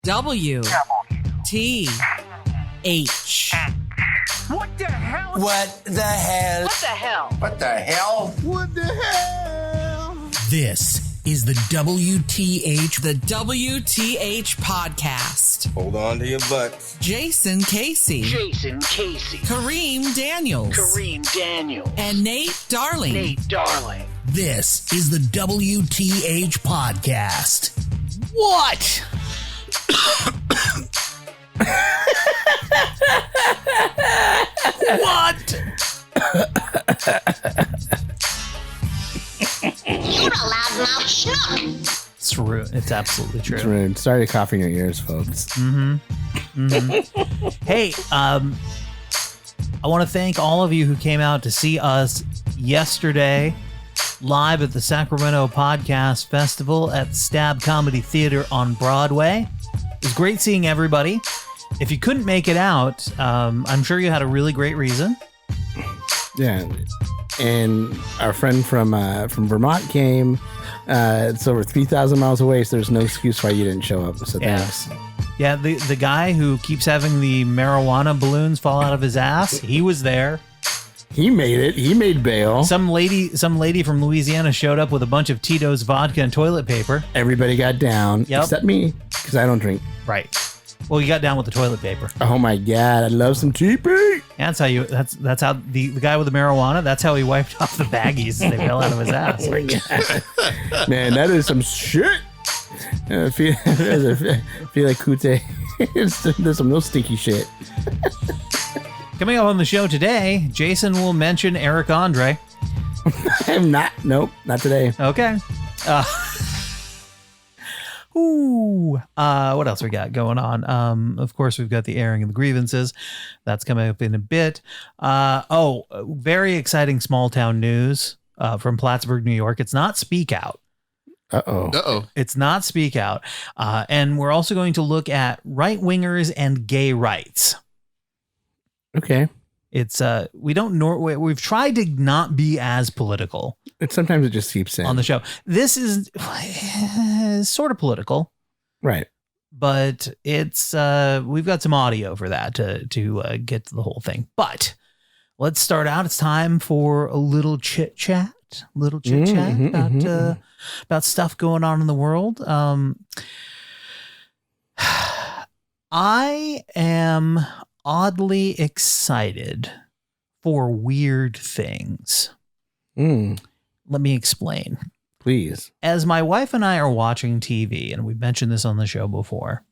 WTH. What the hell? What the hell? What the hell? What the hell? What the hell? This is the WTH, the WTH podcast. Hold on to your butts. Jason Casey, Kareem Daniels, and Nate Darling. This is the WTH podcast. What? What? You're a loudmouth schnook. It's true. It's absolutely true. It's rude. Sorry to cough in your ears, folks. Hey, I want to thank all of you who came out to see us yesterday live at the Sacramento Podcast Festival at Stab Comedy Theater on Broadway. It was great seeing everybody. If you couldn't make it out, I'm sure you had a really great reason. Yeah. And our friend from Vermont came. It's over 3,000 miles away, so there's no excuse why you didn't show up. So thanks. Yeah, the guy who keeps having the marijuana balloons fall out of his ass, he was there. He made it. He made bail. Some lady from Louisiana showed up with a bunch of Tito's vodka and toilet paper. Everybody got down, except me, because I don't drink. Right. Well, you got down with the toilet paper. Oh my God, I love some TP. That's how you. That's how the guy with the marijuana. That's how he wiped off the baggies. They fell out of his ass. Oh my God. Man, that is some shit. I feel like Kute. There's some real sticky shit. Coming up on the show today, Jason will mention Eric Andre. I'm not. Nope, not today. Okay. What else we got going on? Of course, we've got the airing of the grievances. That's coming up in a bit. Very exciting small town news from Plattsburgh, New York. It's not Speak Out. Uh-oh. It's not Speak Out. And we're also going to look at right-wingers and gay rights. Okay. It's we've tried to not be as political. Sometimes it just seeps in on the show. This is sort of political, right? But it's we've got some audio for that to get to the whole thing. But let's start out. It's time for a little chit chat. About stuff going on in the world. I am oddly excited for weird things. Let me explain. Please. As my wife and I are watching TV, and we've mentioned this on the show before,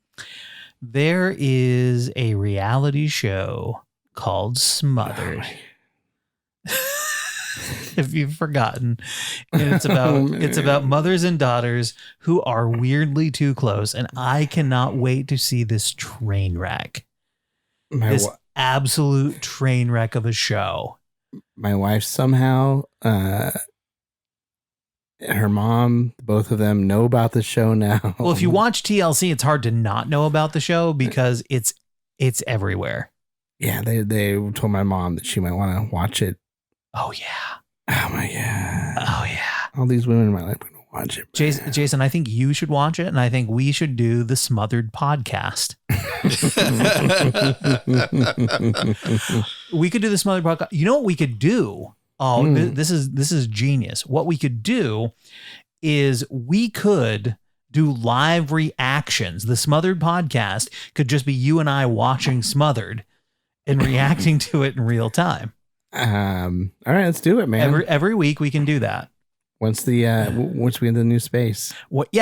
there is a reality show called Smothered. If you've forgotten, and it's about mothers and daughters who are weirdly too close, and I cannot wait to see this train wreck. This absolute train wreck of a show. My wife somehow, her mom, both of them know about the show now. Well, if you watch TLC, it's hard to not know about the show because it's everywhere. Yeah, they told my mom that she might want to watch it. Oh yeah. Oh my God. Oh yeah. All these women in my life are going to watch it. Jason, I think you should watch it, and I think we should do the Smothered podcast. We could do the Smothered podcast. You know what we could do? This is genius. What we could do is we could do live reactions. The Smothered podcast could just be you and I watching Smothered and reacting to it in real time. All right, let's do it, man. Every week we can do that. Once we in the new space. Once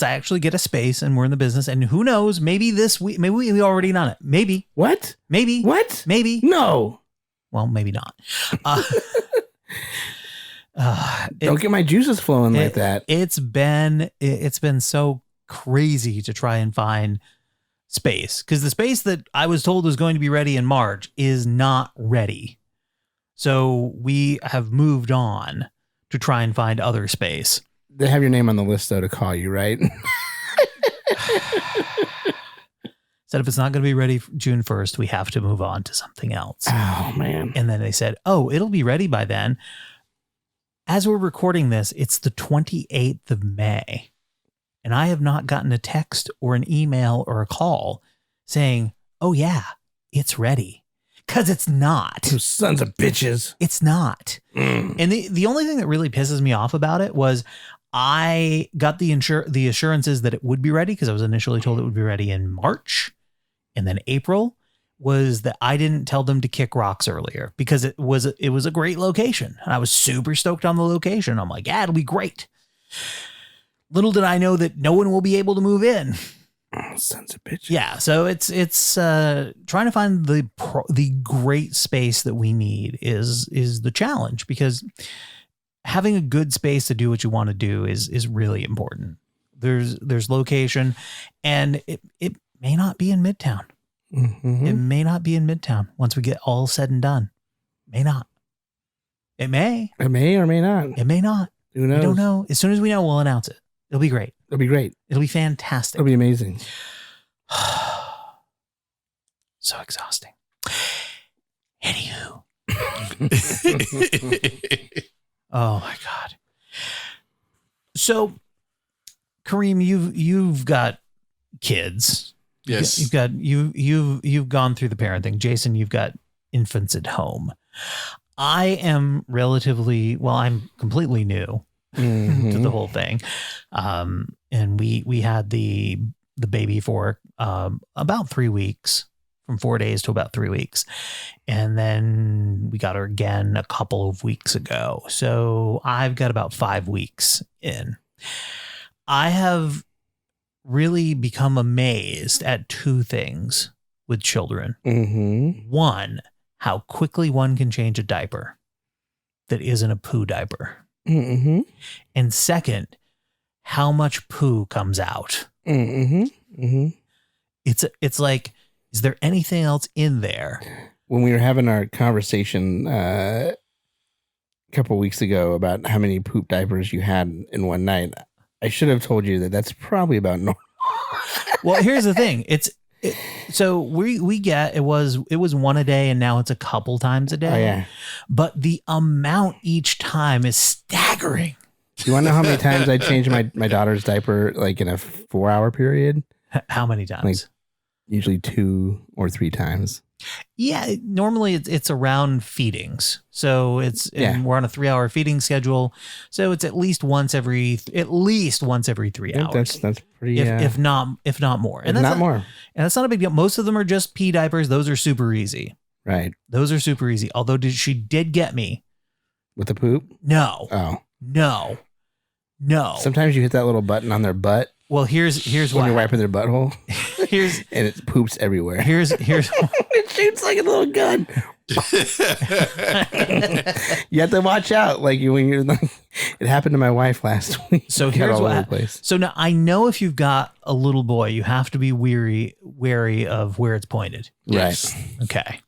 I actually get a space and we're in the business, and who knows, maybe this week, maybe we already done it. Maybe. What? Maybe. What? Maybe. No. Well, maybe not. Don't get my juices flowing like that. It's been so crazy to try and find space, because the space that I was told was going to be ready in March is not ready. So we have moved on to try and find other space. They have your name on the list, though, to call you, right? Said if it's not going to be ready June 1st, we have to move on to something else. Oh, man. And then they said, it'll be ready by then. As we're recording this, it's the 28th of May. And I have not gotten a text or an email or a call saying, oh yeah, it's ready. Because it's not. Those sons of bitches. It's not. And the only thing that really pisses me off about it was I got the assurances that it would be ready because I was initially told it would be ready in March. And then April was that I didn't tell them to kick rocks earlier because it was a great location. And I was super stoked on the location. I'm like, yeah, it'll be great. Little did I know that no one will be able to move in. Oh, sons of bitches. Yeah, so it's trying to find the great space that we need is the challenge, because having a good space to do what you want to do is really important. There's location, and it may not be in Midtown. Mm-hmm. It may not be in Midtown once we get all said and done. May not. It may. It may or may not. It may not. Who knows? We don't know. As soon as we know, we'll announce it. It'll be great. It'll be great. It'll be fantastic. It'll be amazing. So exhausting. Anywho. Oh my God. So, Kareem, you've got kids. Yes. You've gone through the parenting. Jason, you've got infants at home. I am I'm completely new to the whole thing. And we had the baby for about 3 weeks, from 4 days to about 3 weeks. And then we got her again a couple of weeks ago. So I've got about 5 weeks in. I have really become amazed at two things with children. Mm-hmm. One, how quickly one can change a diaper that isn't a poo diaper. Mm-hmm. And second, how much poo comes out. Mm-hmm. Mm-hmm. It's like, is there anything else in there? When we were having our conversation a couple of weeks ago about how many poop diapers you had in one night, I should have told you that that's probably about normal. Well, here's the thing. So we get, it was one a day, and now it's a couple times a day. Oh, yeah. But the amount each time is staggering. You want to know how many times I changed my daughter's diaper, like in a 4-hour period? How many times? Like usually 2 or 3 times. Yeah, normally it's around feedings. So and we're on a 3-hour feeding schedule. So it's at least once every 3 hours. That's pretty. If not more. And that's not more. And that's not a big deal. Most of them are just pee diapers. Those are super easy. Right. Those are super easy. Although she did get me with the poop. No. Oh. No. Sometimes you hit that little button on their butt. Well, here's when you're wiping their butthole. And it poops everywhere. Here's it shoots like a little gun. You have to watch out. Like when you're like, it happened to my wife last week. So here's what happens. So now I know if you've got a little boy, you have to be wary of where it's pointed. Yes. Right. Okay.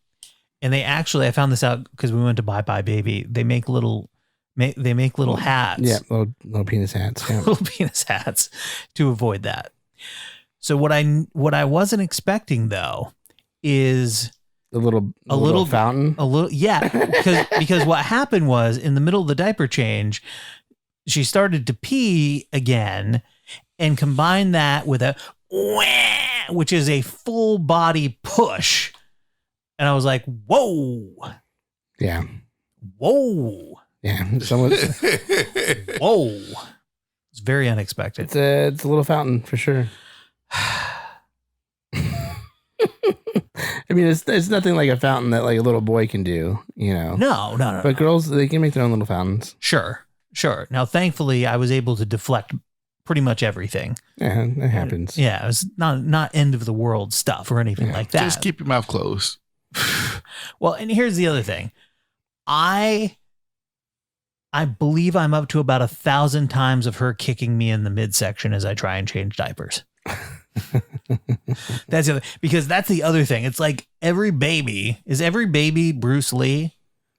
And I found this out because we went to Bye Bye Baby. They make little hats. Yeah, little penis hats. Yeah. Little penis hats to avoid that. So what I wasn't expecting though is a little fountain. Because what happened was in the middle of the diaper change, she started to pee again, and combined that with a wah, which is a full body push. And I was like, whoa. Yeah. Whoa. Yeah. Whoa. It's very unexpected. It's a little fountain for sure. I mean, it's nothing like a fountain that like a little boy can do, you know. No. But girls, they can make their own little fountains. Sure. Now, thankfully, I was able to deflect pretty much everything. Yeah, it happens. Yeah, it was not end of the world stuff or anything like that. Just keep your mouth closed. Well, and here's the other thing. I believe I'm up to about 1,000 times of her kicking me in the midsection as I try and change diapers. Because that's the other thing. It's like every baby Bruce Lee?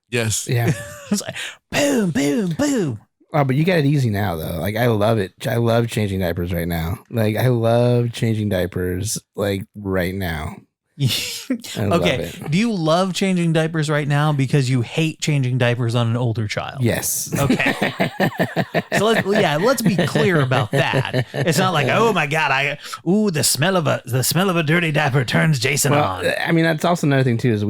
Yes. Yeah. It's like boom, boom, boom. Oh, but you got it easy now though. Like I love it. I love changing diapers right now. Like I love changing diapers like right now. I love Okay. it. Do you love changing diapers right now because you hate changing diapers on an older child? Yes. Okay. So let's be clear about that. It's not like, oh my God, the smell of a dirty diaper turns Jason on. I mean, that's also another thing too, is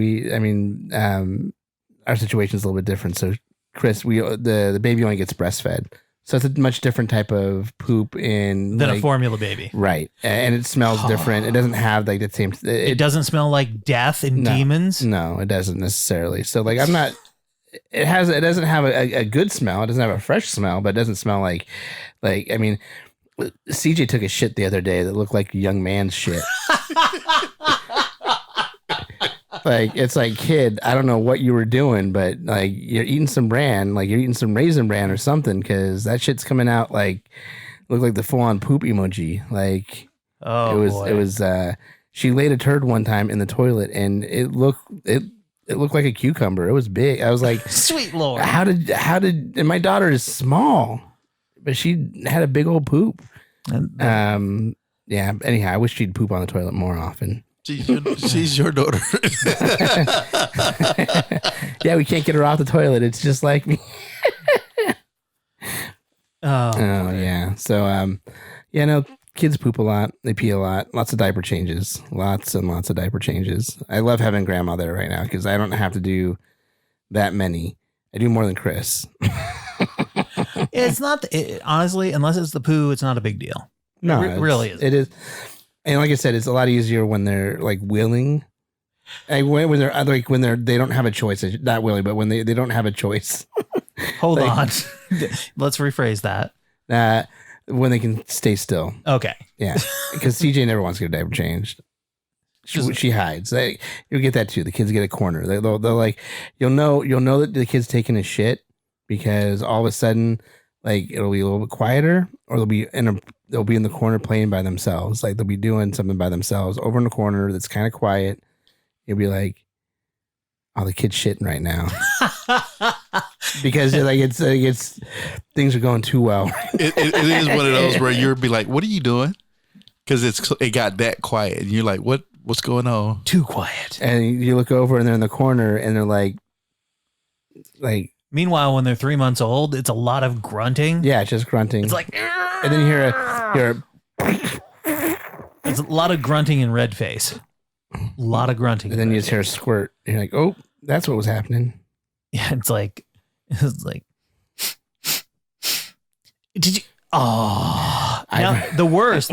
our situation is a little bit different. So Chris, the baby only gets breastfed. So it's a much different type of poop than a formula baby. Right. And it smells different. It doesn't have like the same. It doesn't smell like death and demons. No, it doesn't necessarily. So like it doesn't have a good smell. It doesn't have a fresh smell, but it doesn't smell like CJ took a shit the other day that looked like a young man's shit. Like, it's like, kid, I don't know what you were doing, but like you're eating some bran, like you're eating some Raisin Bran or something, because that shit's coming out like, looked like the full on poop emoji. Like, it was she laid a turd one time in the toilet and it looked like a cucumber. It was big. I was like, sweet Lord. How did, and my daughter is small, but she had a big old poop. Yeah. Anyhow, I wish she'd poop on the toilet more often. She's your daughter. Yeah, we can't get her off the toilet. It's just like me. Oh yeah. So, no, kids poop a lot. They pee a lot. Lots of diaper changes. Lots and lots of diaper changes. I love having grandma there right now because I don't have to do that many. I do more than Chris. It's not, honestly, unless it's the poo, it's not a big deal. No, it really is. It is. And like I said, it's a lot easier when they're like willing. Like when they don't have a choice. Not willing, but when they don't have a choice. Hold on. Let's rephrase that. When they can stay still. Okay. Yeah. Because CJ never wants to get a diaper changed. She hides. You'll get that too. The kids get a corner. They'll like, you'll know that the kid's taking a shit because all of a sudden, like, it'll be a little bit quieter, or they'll be in the corner playing by themselves. Like, they'll be doing something by themselves over in the corner that's kind of quiet. You'll be like, oh, the kid's shitting right now. Because like it's things are going too well. It is one of those where you'll be like, what are you doing? Because it got that quiet. And you're like, what's going on? Too quiet. And you look over and they're in the corner and they're like. Meanwhile, when they're 3 months old, it's a lot of grunting. Yeah, it's just grunting. It's like, and then you hear it's a lot of grunting and red face. A lot of grunting. And then you just hear a squirt. And you're like, oh, that's what was happening. Yeah, it's like, did you? Oh, now, the worst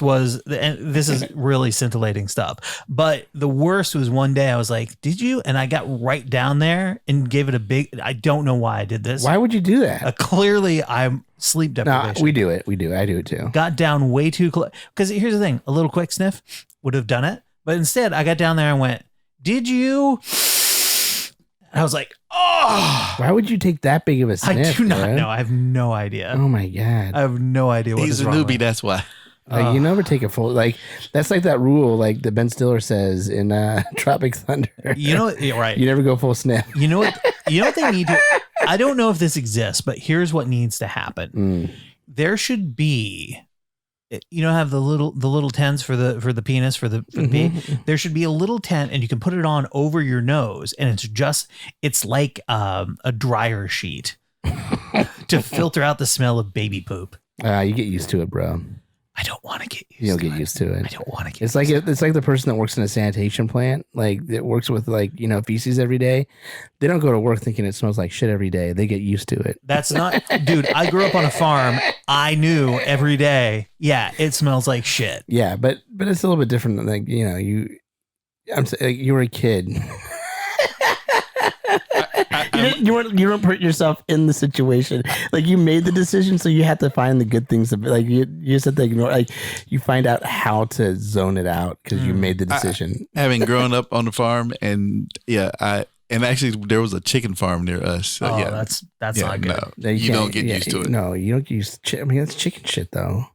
was, and this is really scintillating stuff, but the worst was one day I was like, did you? And I got right down there and gave it a big, I don't know why I did this. Why would you do that? Clearly I'm sleep deprivation. No, we do it. I do it too. Got down way too close. Because here's the thing, a little quick sniff would have done it. But instead I got down there and went, did you? And I was like, oh. Why would you take that big of a sniff? I do not know. I have no idea. Oh my God. I have no idea what He's a newbie, that's why. You never take a full, like, that's like that rule, like that Ben Stiller says in Tropic Thunder. You know, right. You never go full sniff. You know what they need to, I don't know if this exists, but here's what needs to happen. There should be, have the little tents for the penis, for the pee. There should be a little tent and you can put it on over your nose and it's like a dryer sheet to filter out the smell of baby poop. You get used to it, bro. I don't want to get used You'll to it. get used to it. I don't want to get It's like it's like the person that works in a sanitation plant, like that works with feces every day. They don't go to work thinking it smells like shit every day. They get used to it. That's not, dude, I grew up on a farm. I knew every day, yeah, it smells like shit. Yeah, but it's a little bit different than like, you were a kid. You don't put yourself in the situation. Like, you made the decision, so you have to find the good things. Like, you just have to ignore. Like, you find out how to zone it out because you made the decision. Having grown up on the farm, and actually there was a chicken farm near us. So, that's not good. No, you don't get used to it. No, you don't get used to. I mean, that's chicken shit, though.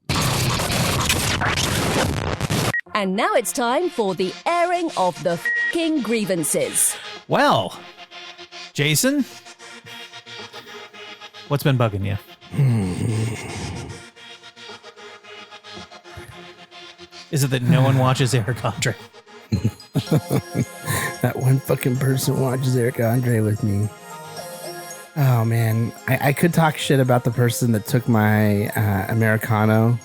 And now it's time for the airing of the f***ing grievances. Well, Jason, what's been bugging you? Is it that no one watches Eric Andre? That one fucking person watches Eric Andre with me. Oh man, I could talk shit about the person that took my Americano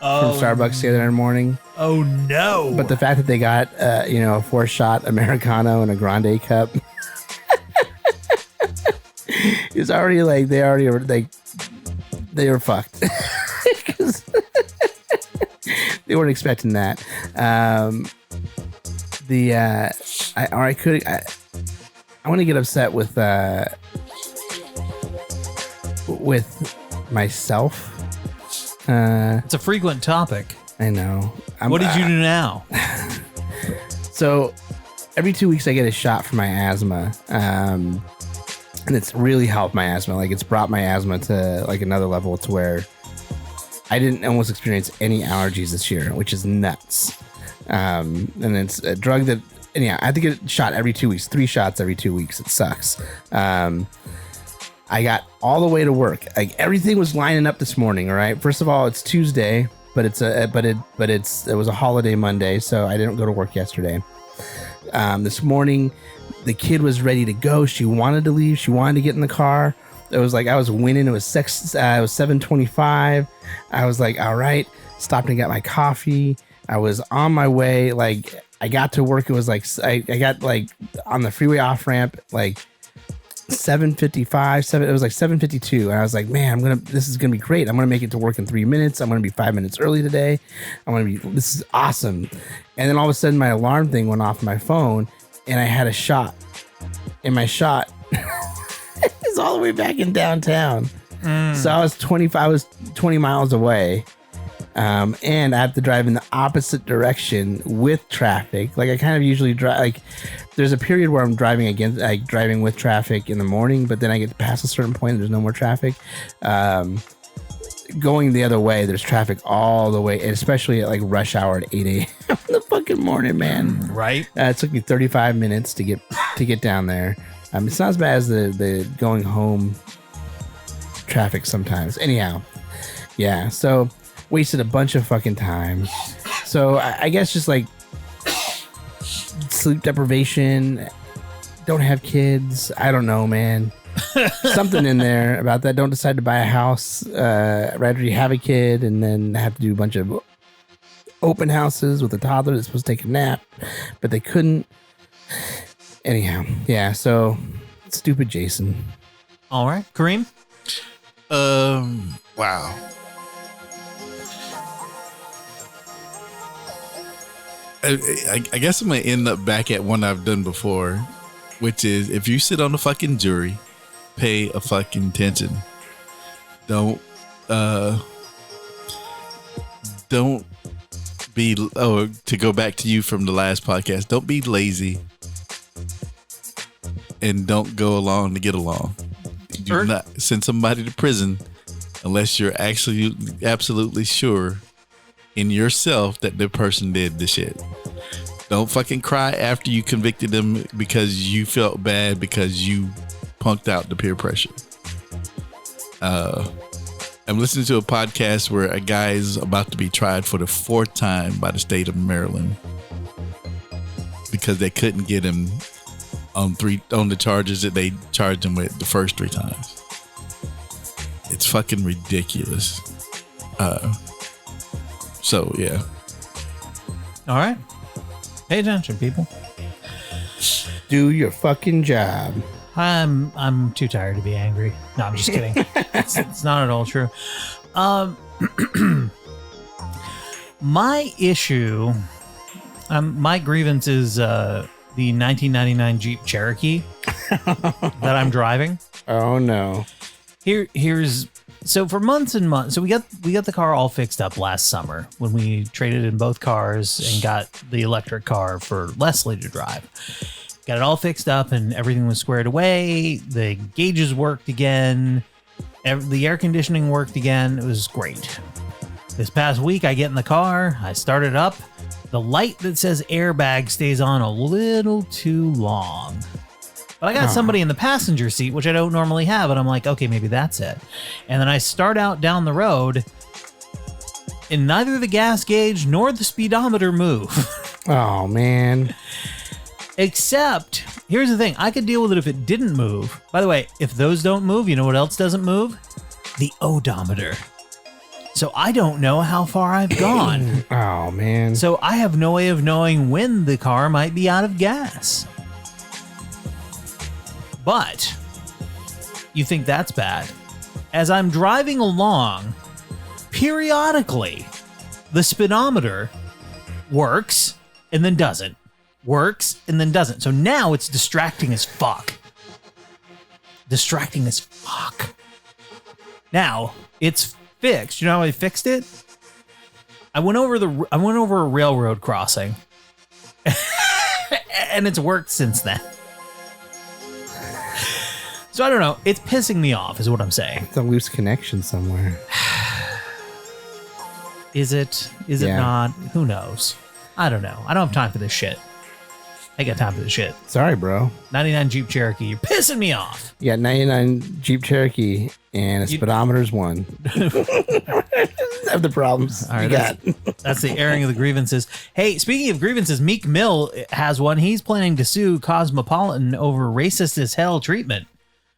from Starbucks the other morning. Oh no! But the fact that they got a 4-shot Americano in a grande cup is already like they were fucked. They weren't expecting that. I want to get upset with myself. It's a frequent topic. I know. What did you do now? So every 2 weeks I get a shot for my asthma. And it's really helped my asthma. Like it's brought my asthma to like another level to where I didn't almost experience any allergies this year, which is nuts. And it's a drug that, anyhow, I have to get a shot every 2 weeks, 3 shots every 2 weeks. It sucks. I got all the way to work. Like everything was lining up this morning. All right. First of all, it's Tuesday, but it was a holiday Monday, so I didn't go to work yesterday. This morning, the kid was ready to go. She wanted to leave. She wanted to get in the car. It was like I was winning. It was 7:25. I was like, all right. Stopped and got my coffee. I was on my way. Like I got to work. It was like I got like on the freeway off ramp like 7:55. It was like 7:52, and I was like, man, this is gonna be great. I'm gonna make it to work in 3 minutes. I'm gonna be 5 minutes early today. This is awesome. And then all of a sudden, my alarm thing went off my phone, and I had a shot. And my shot is all the way back in downtown. So I was 20 miles away. And I have to drive in the opposite direction with traffic. Like I kind of usually drive, like there's a period where I'm driving with traffic in the morning, but then I get past a certain point and there's no more traffic. Going the other way, there's traffic all the way, especially at like rush hour at 8 a.m. in the fucking morning, man. Right. It took me 35 minutes to get down there. It's not as bad as the going home traffic sometimes. Anyhow, yeah. So wasted a bunch of fucking time. So I guess just like sleep deprivation, don't have kids. I don't know, man. Something in there about that. Don't decide to buy a house. Rather you have a kid and then have to do a bunch of open houses with a toddler that's supposed to take a nap, but they couldn't. Anyhow, yeah. So stupid Jason. All right, Kareem. Wow. I guess I'm gonna end up back at one I've done before, which is if you sit on the fucking jury, pay a fucking attention. Don't be to go back to you from the last podcast. Don't be lazy, and don't go along to get along. Do not send somebody to prison unless you're actually absolutely sure in yourself that the person did the shit. Don't fucking cry after you convicted them because you felt bad because you punked out the peer pressure. I'm listening to a podcast where a guy is about to be tried for the 4th time by the state of Maryland because they couldn't get him on the charges that they charged him with the first 3 times. It's fucking ridiculous. So yeah. All right. Pay attention, people. Do your fucking job. I'm too tired to be angry. No, I'm just kidding. It's not at all true. My issue, my grievance is the 1999 Jeep Cherokee that I'm driving. Oh no. Here's so for months and months. So we got the car all fixed up last summer when we traded in both cars and got the electric car for Leslie to drive. Got it all fixed up and everything was squared away. The gauges worked again. The air conditioning worked again. It was great. This past week, I get in the car. I start it up. The light that says airbag stays on a little too long. But I got somebody in the passenger seat, which I don't normally have. And I'm like, okay, maybe that's it. And then I start out down the road and neither the gas gauge nor the speedometer move. Oh, man. Except, here's the thing. I could deal with it if it didn't move. By the way, if those don't move, you know what else doesn't move? The odometer. So I don't know how far I've gone. Oh, man. So I have no way of knowing when the car might be out of gas. But you think that's bad. As I'm driving along, periodically, the speedometer works and then doesn't. Works and then doesn't. So now it's distracting as fuck. Distracting as fuck. Now, it's fixed. You know how I fixed it? I went over a railroad crossing. And it's worked since then. So I don't know. It's pissing me off is what I'm saying. It's a loose connection somewhere. Is it? Is it not? Who knows? I don't know. I don't have time for this shit. I got time for this shit. Sorry, bro. 99 Jeep Cherokee. You're pissing me off. Yeah, 99 Jeep Cherokee and a speedometer's one. Have the problems. All right, that's the airing of the grievances. Hey, speaking of grievances, Meek Mill has one. He's planning to sue Cosmopolitan over racist as hell treatment.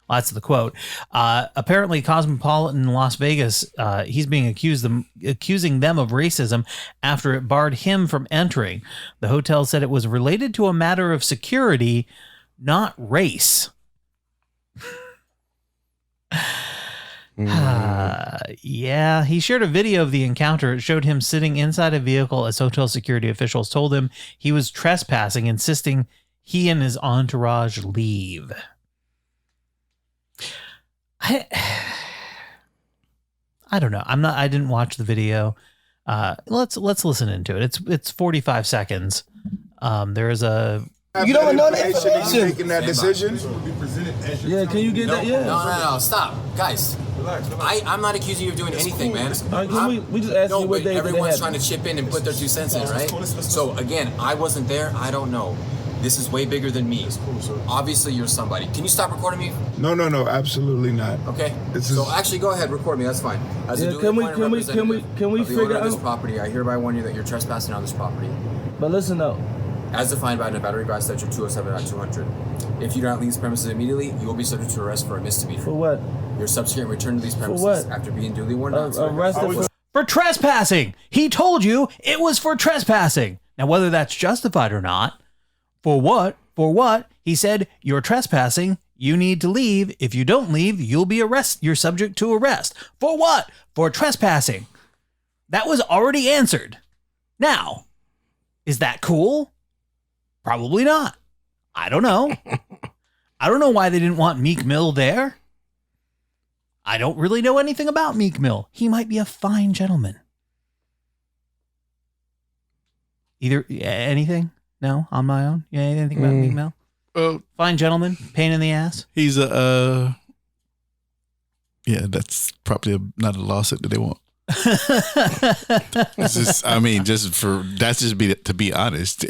Well, that's the quote. Apparently, Cosmopolitan in Las Vegas, he's being accusing them of racism after it barred him from entering. The hotel said it was related to a matter of security, not race. Yeah, he shared a video of the encounter. It showed him sitting inside a vehicle as hotel security officials told him he was trespassing, insisting he and his entourage leave. I don't know. I didn't watch the video. Let's listen into it. It's 45 seconds. There is a You don't know that information. Making that decision. Yeah, can you get that? Yeah. No, stop. Guys, I'm not accusing you of doing anything, man. We just asked you what day everyone's trying to chip in and put their 2 cents in, right? So, again, I wasn't there. I don't know. This is way bigger than me. Obviously, you're somebody. Can you stop recording me? No, absolutely not. Okay. So actually, go ahead, record me. That's fine. As a can we figure out this property? I hereby warn you that you're trespassing on this property. But listen though. As defined by Nevada Revised Statute 207.200. If you do not leave these premises immediately, you will be subject to arrest for a misdemeanor. For what? Your subsequent return to these premises after being duly warned out. Arrested for trespassing. He told you it was for trespassing. Now, whether that's justified or not. For what? For what? He said, you're trespassing. You need to leave. If you don't leave, you'll be arrested. You're subject to arrest. For what? For trespassing. That was already answered. Now, is that cool? Probably not. I don't know. I don't know why they didn't want Meek Mill there. I don't really know anything about Meek Mill. He might be a fine gentleman. Anything? No, on my own. Yeah, anything about Meek Mill? Fine gentleman, pain in the ass. He's yeah, that's probably not a lawsuit that they want. To be honest.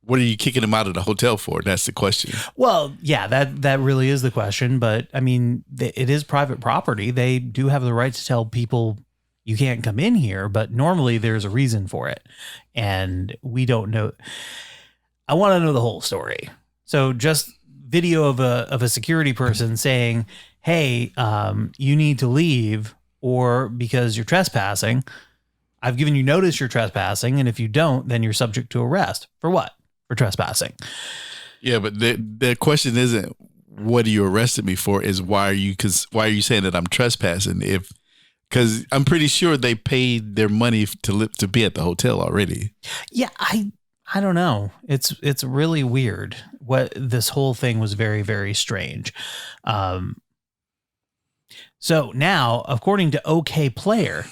What are you kicking him out of the hotel for? That's the question. Well, yeah, that really is the question. But I mean, it is private property. They do have the right to tell people you can't come in here, but normally there's a reason for it. And we don't know. I want to know the whole story. So just video of a security person saying, hey, you need to leave or because you're trespassing. I've given you notice you're trespassing. And if you don't, then you're subject to arrest. For what? For trespassing. Yeah, but the question isn't what you arrested me for, is why are you saying that I'm trespassing? Because I'm pretty sure they paid their money to be at the hotel already. Yeah, I don't know. It's really weird. What this whole thing was very, very strange. So now, according to OK Player,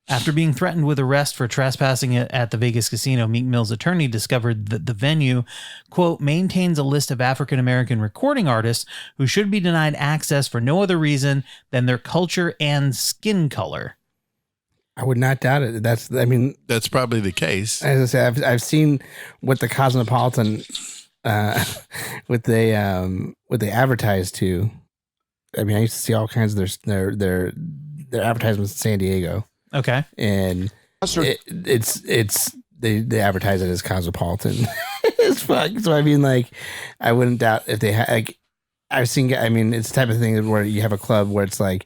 after being threatened with arrest for trespassing at the Vegas casino, Meek Mill's attorney discovered that the venue, quote, maintains a list of African-American recording artists who should be denied access for no other reason than their culture and skin color. I would not doubt it. That's probably the case. As I said, I've seen what the Cosmopolitan, what they advertise to. I mean, I used to see all kinds of their advertisements in San Diego. Okay. And it's they advertise it as cosmopolitan as fuck. So I mean, like, I wouldn't doubt if they had like. I've seen. I mean, it's the type of thing where you have a club where it's like,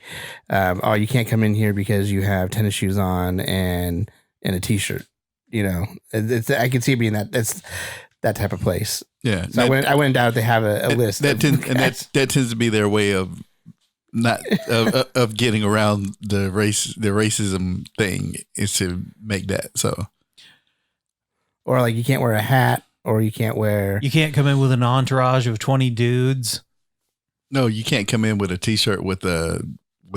oh, you can't come in here because you have tennis shoes on and a t-shirt. You know, I can see it being that. It's that type of place. Yeah. So I wouldn't doubt if they have a list. That tends to be their way of not of getting around the racism thing is to make that so. Or like you can't wear a hat, or you can't come in with an entourage of 20 dudes. No, you can't come in with a t-shirt with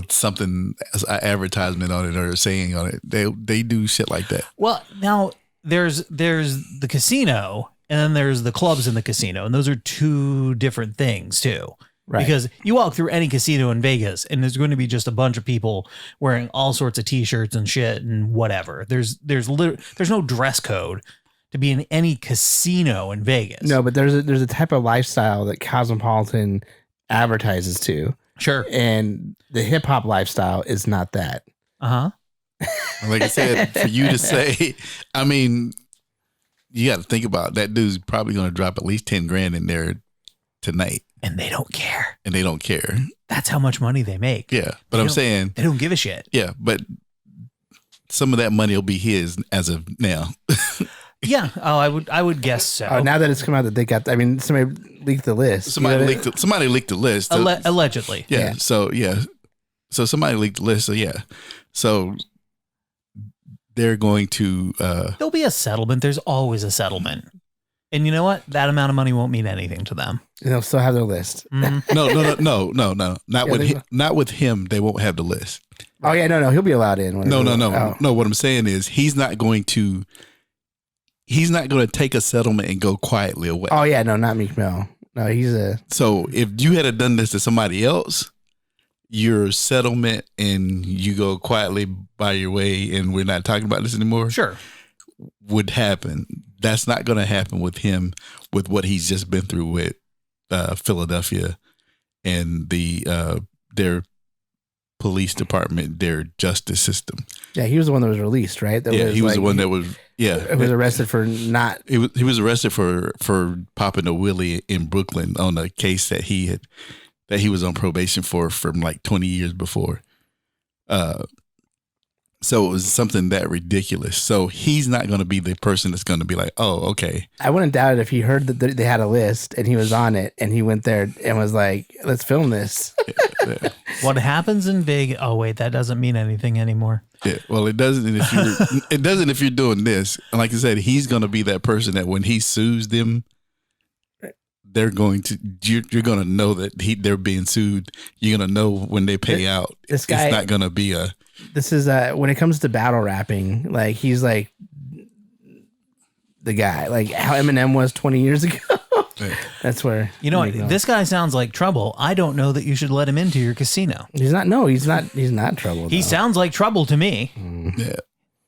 something as an advertisement on it or a saying on it. They do shit like that. Well, now there's the casino and then there's the clubs in the casino, and those are two different things too. Right. Because you walk through any casino in Vegas and there's going to be just a bunch of people wearing all sorts of t-shirts and shit and whatever. There's no dress code to be in any casino in Vegas. No, but there's a type of lifestyle that Cosmopolitan advertises to. Sure. And the hip hop lifestyle is not that. Uh-huh. Like I said, for you to say, I mean, you got to think about it. That dude's probably going to drop at least 10 grand in there tonight. And they don't care. That's how much money they make. Yeah. But I'm saying they don't give a shit. Yeah. But some of that money will be his as of now. Yeah. Oh, I would guess so. Oh, now that it's come out that they got, I mean, somebody leaked the list. Somebody leaked the list. Allegedly. Yeah. So, yeah. So somebody leaked the list. So, yeah. So they're going to. There'll be a settlement. There's always a settlement. And you know what? That amount of money won't mean anything to them. And they'll still have their list. Mm-hmm. No. Not with him. They won't have the list. Oh, yeah. No. He'll be allowed in. No. No, what I'm saying is he's not going to take a settlement and go quietly away. Oh, yeah. No, not Meek Mill. No, So if you had done this to somebody else, your settlement and you go quietly by your way and we're not talking about this anymore. Sure. Would happen. That's not going to happen with him, with what he's just been through with Philadelphia and their police department, their justice system. Yeah, he was the one that was released, right? He was the one that was. Yeah, he was arrested for not. He was arrested for popping a wheelie in Brooklyn on a case that he was on probation for from like 20 years before. So it was something that ridiculous. So he's not going to be the person that's going to be like, oh, okay. I wouldn't doubt it if he heard that they had a list and he was on it and he went there and was like, let's film this. Yeah. What happens in Vegas? Oh, wait, that doesn't mean anything anymore. Yeah, well, it doesn't. It doesn't if you're doing this. And like I said, he's going to be that person that when he sues them, they're going to. You're going to know that they're being sued. You're going to know when they pay out. This guy, it's not going to be a. This is when it comes to battle rapping, like he's like the guy, like how Eminem was 20 years ago. That's where this guy sounds like trouble. I don't know that you should let him into your casino. He's not. No, he's not. He's not trouble. He sounds like trouble to me. Yeah,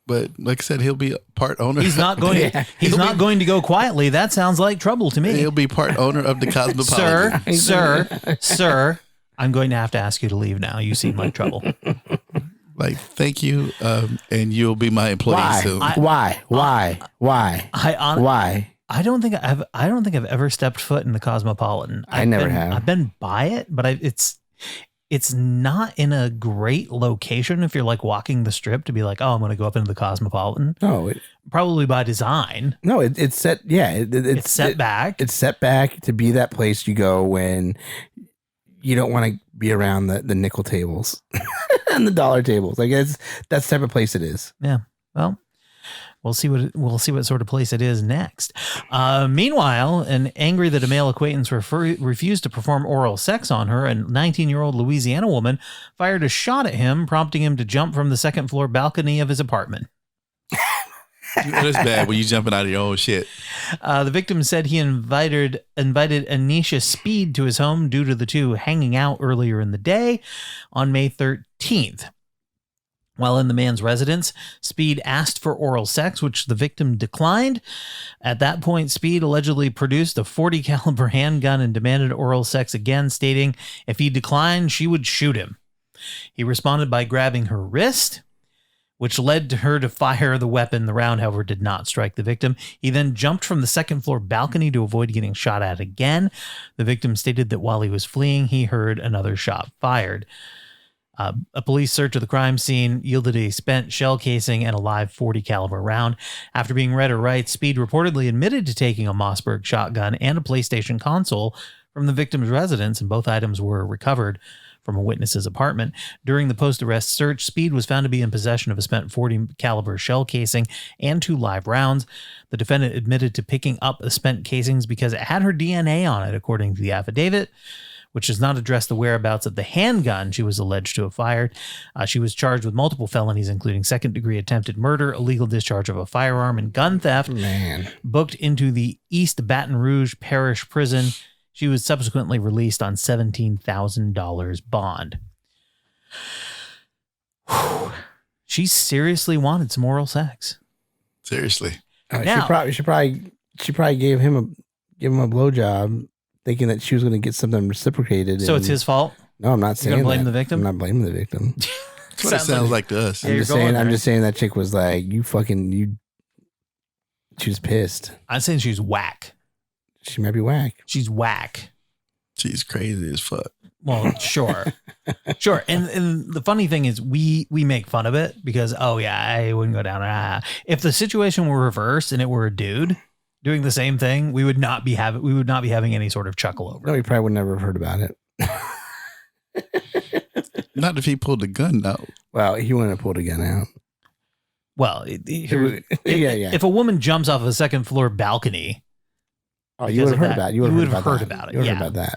but like I said, he'll be a part owner. He's not going. He's not going to go quietly. That sounds like trouble to me. He'll be part owner of the Cosmopolitan. Sir. I'm going to have to ask you to leave now. You seem like trouble. Like, thank you, and you'll be my employee soon. Why? I don't think I've ever stepped foot in the Cosmopolitan. I never have. I've been by it, but it's not in a great location. If you're like walking the strip to be like, oh, I'm going to go up into the Cosmopolitan. No, probably by design. No, it's set. Yeah, it's set back. It's set back to be that place you go when you don't want to be around the nickel tables and the dollar tables. Like that's the type of place it is. Yeah. Well, we'll see what sort of place it is next. Meanwhile, and angry that a male acquaintance refused to perform oral sex on her, a 19-year-old Louisiana woman fired a shot at him, prompting him to jump from the second floor balcony of his apartment. It's bad when you jumping out of your own shit. The victim said he invited Anisha Speed to his home due to the two hanging out earlier in the day on May 13th. While in the man's residence, Speed asked for oral sex, which the victim declined. At that point, Speed allegedly produced a .40 caliber handgun and demanded oral sex again, stating if he declined, she would shoot him. He responded by grabbing her wrist, which led to her to fire the weapon. The round, however, did not strike the victim. He then jumped from the second floor balcony to avoid getting shot at again. The victim stated that while he was fleeing, he heard another shot fired. A police search of the crime scene yielded a spent shell casing and a live .40 caliber round. After being read her rights, Speed reportedly admitted to taking a Mossberg shotgun and a PlayStation console from the victim's residence, and both items were recovered from a witness's apartment. During the post-arrest search, Speed was found to be in possession of a spent .40 caliber shell casing and 2 live rounds. The defendant admitted to picking up the spent casings because it had her DNA on it, according to the affidavit, which does not address the whereabouts of the handgun she was alleged to have fired. She was charged with multiple felonies, including second-degree attempted murder, illegal discharge of a firearm, and gun theft. Booked into the East Baton Rouge Parish Prison. She was subsequently released on $17,000 bond. Whew. She seriously wanted some oral sex. Seriously. Now, she probably gave him a blowjob, thinking that she was going to get something reciprocated. So it's his fault? No, I'm not saying You're going to blame that. the victim? I'm not blaming the victim. That's what it sounds like to us. I'm just saying that chick was like, she was pissed. I'm saying she's whack. She might be whack. She's whack. She's crazy as fuck. Well, sure. Sure. And the funny thing is we make fun of it because, oh yeah, I wouldn't go down. If the situation were reversed and it were a dude doing the same thing, we would not be having any sort of chuckle over it. No, he probably would never have heard about it. Not if he pulled the gun out. Well, he wouldn't have pulled a gun out. Well, if a woman jumps off a second floor balcony. Oh, you would have heard about it. You would have heard about it. You would have heard about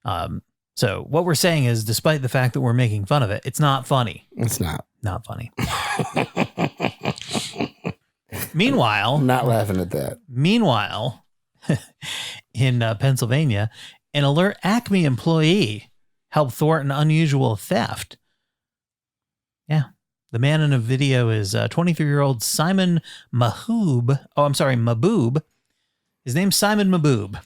that. So what we're saying is, despite the fact that we're making fun of it, it's not funny. It's not. Not funny. Meanwhile, not laughing at that. Meanwhile, in Pennsylvania, an Alert Acme employee helped thwart an unusual theft. Yeah. The man in the video is 23-year-old Simon Mahoob. Oh, I'm sorry, Maboob. His name's Simon Maboob.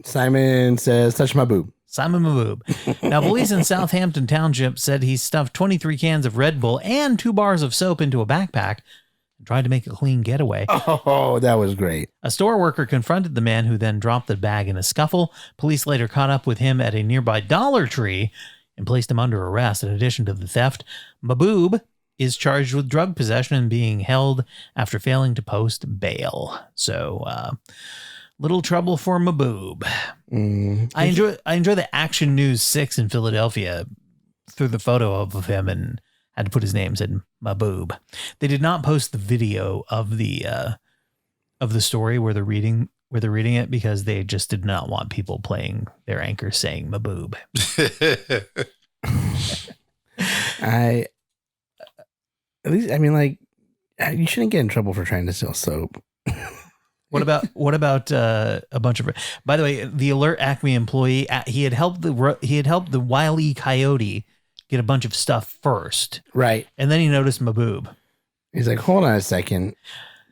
Simon says, touch my boob. Simon Maboob. Now, police in Southampton Township said he stuffed 23 cans of Red Bull and 2 bars of soap into a backpack and tried to make a clean getaway. Oh, that was great. A store worker confronted the man, who then dropped the bag in a scuffle. Police later caught up with him at a nearby Dollar Tree and placed him under arrest. In addition to the theft, Maboob is charged with drug possession and being held after failing to post bail. So, little trouble for Maboob. I enjoy the Action News 6 in Philadelphia threw the photo of him and had to put his name in Maboob. They did not post the video of the story where they're reading it because they just did not want people playing their anchor saying Maboob. You shouldn't get in trouble for trying to sell soap. What about a bunch of? By the way, the Alert Acme employee, he had helped the Wile E. Coyote get a bunch of stuff first, right? And then he noticed Maboob. He's like, "Hold on a second,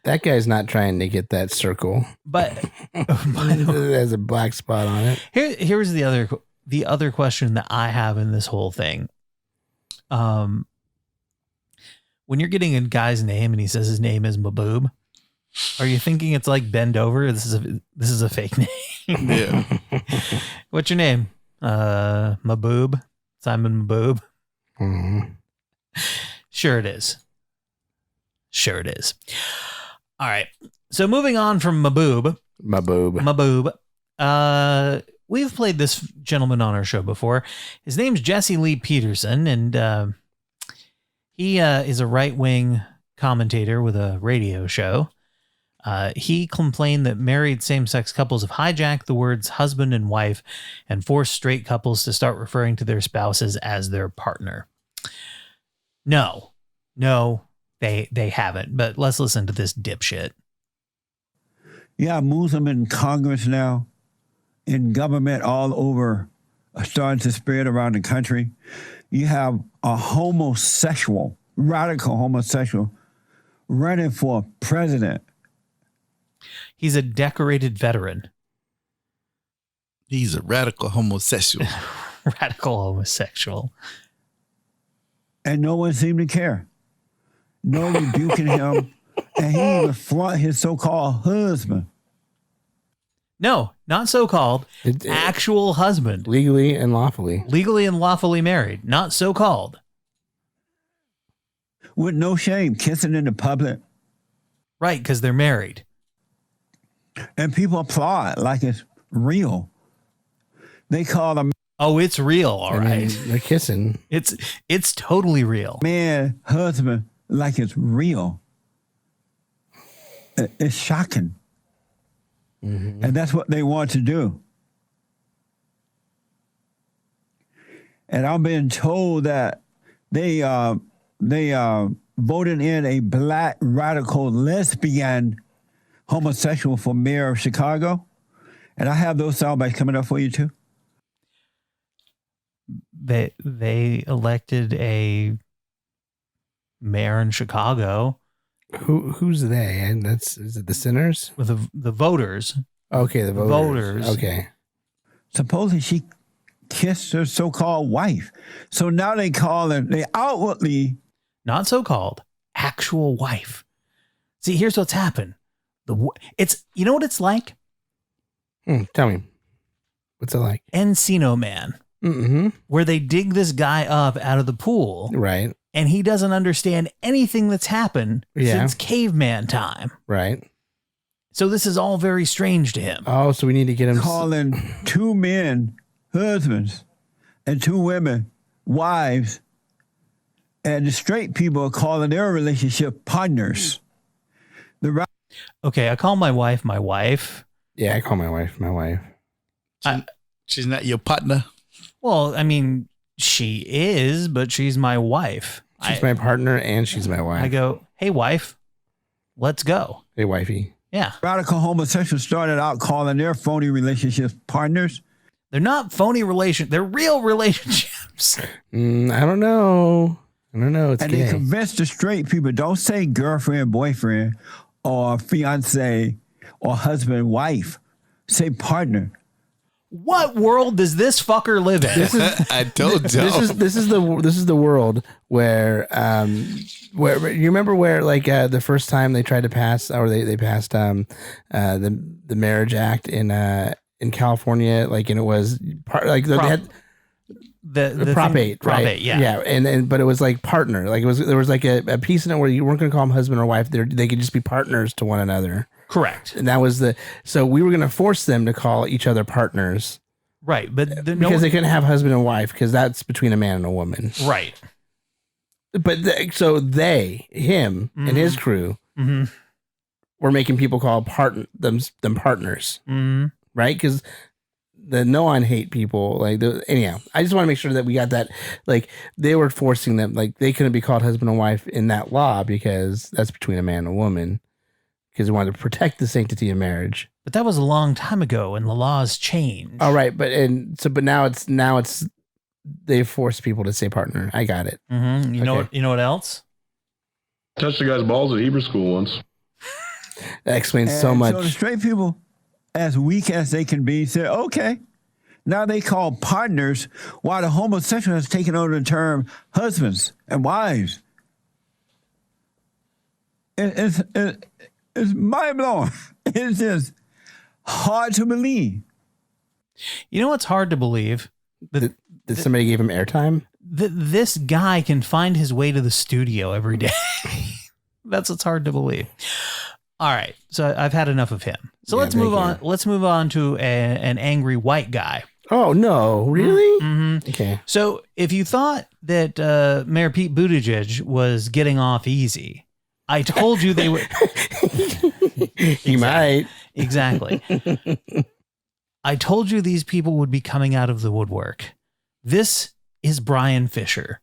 that guy's not trying to get that circle, but there's a black spot on it." Here's the other question that I have in this whole thing. When you're getting a guy's name and he says his name is Maboob, are you thinking it's like bend over? This is a fake name. Yeah. What's your name? Maboob. Simon Maboob. Mm-hmm. Sure it is. All right. So moving on from Maboob. We've played this gentleman on our show before. His name's Jesse Lee Peterson, and he is a right-wing commentator with a radio show. He complained that married same-sex couples have hijacked the words husband and wife and forced straight couples to start referring to their spouses as their partner. No, they haven't. But let's listen to this dipshit. Yeah, Muslim in Congress now, in government all over, starting to spread around the country. You have a radical homosexual, running for president. He's a decorated veteran. He's a radical homosexual. Radical homosexual. And no one seemed to care. no rebuking him, and he even flaunt his so-called husband. No, not so-called. Actual husband. Legally and lawfully. Legally and lawfully married. Not so-called. With no shame, kissing in the public. Right, because they're married. And people applaud like it's real. They call them... Oh, it's real, all right. They're kissing. It's totally real. Man, husband, like it's real. It's shocking. Mm-hmm. And that's what they want to do. And I'm being told that they voted in a black radical lesbian homosexual for mayor of Chicago. And I have those soundbites coming up for you too. They elected a mayor in Chicago. Who's they? And is it the sinners? With the voters. Okay, the voters. Okay. Supposedly she kissed her so-called wife. So now they outwardly... Not so-called. Actual wife. See, here's what's happened. You know what it's like? Tell me. What's it like? Encino Man. Mm-hmm. Where they dig this guy up out of the pool. Right. And he doesn't understand anything that's happened since caveman time. Right. So this is all very strange to him. Oh, so we need to get him... Calling two men husbands and two women wives, and the straight people are calling their relationship partners. Okay, I call my wife my wife. Yeah, I call my wife my wife. She's not your partner. Well, I mean, she is, but she's my wife. She's my partner and she's my wife. I go, hey, wife, let's go. Hey, wifey. Yeah. Radical homosexuals started out calling their phony relationships partners. They're not phony relations. They're real relationships. I don't know. It's and gay. they convinced the straight people, don't say girlfriend, boyfriend, or fiance, or husband, wife. Say partner. What world does this fucker live in? I told you. This is the world where you remember where like the first time they tried to pass, or they passed the Marriage Act in California, like, and it was part like they had the Prop 8, Prop right? 8, yeah. Yeah, and but it was like partner, like there was like a piece in it where you weren't going to call them husband or wife; they could just be partners to one another. Correct. And that was so we were going to force them to call each other partners. Right. But because they couldn't have husband and wife, because that's between a man and a woman. Right. But him and his crew were making people call them partners. Mm-hmm. Right. Because the no-on-hate people, like, anyhow, I just want to make sure that we got that, like, they were forcing them, like, they couldn't be called husband and wife in that law because that's between a man and a woman. Because they wanted to protect the sanctity of marriage. But that was a long time ago, and the laws changed. Oh, right, but now it's they force people to say partner. I got it. Mm-hmm. You know what else? Touched the guy's balls at Hebrew school once. That explains so much. So the straight people, as weak as they can be, said, okay. Now they call partners, while the homosexual has taken on the term husbands and wives. It's mind-blowing. It's just hard to believe. You know what's hard to believe? That somebody gave him airtime? This guy can find his way to the studio every day. That's what's hard to believe. All right. So I've had enough of him. So let's move on. Let's move on to an angry white guy. Oh, no. Really? Mm-hmm. Okay. So if you thought that Mayor Pete Buttigieg was getting off easy, I told you they would. He might. Exactly. I told you these people would be coming out of the woodwork. This is Brian Fisher.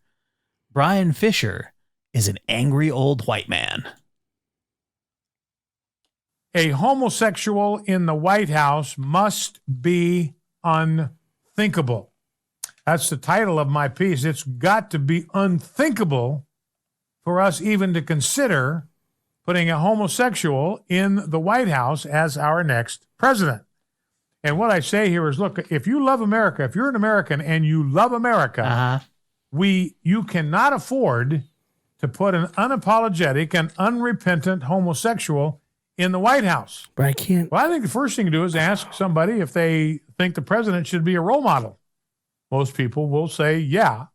Brian Fisher is an angry old white man. A homosexual in the White House must be unthinkable. That's the title of my piece. It's got to be unthinkable for us even to consider putting a homosexual in the White House as our next president. And what I say here is, look, if you love America, if you're an American and you love America, you cannot afford to put an unapologetic and unrepentant homosexual in the White House? But I can't. Well, I think the first thing to do is ask somebody if they think the president should be a role model. Most people will say, yeah.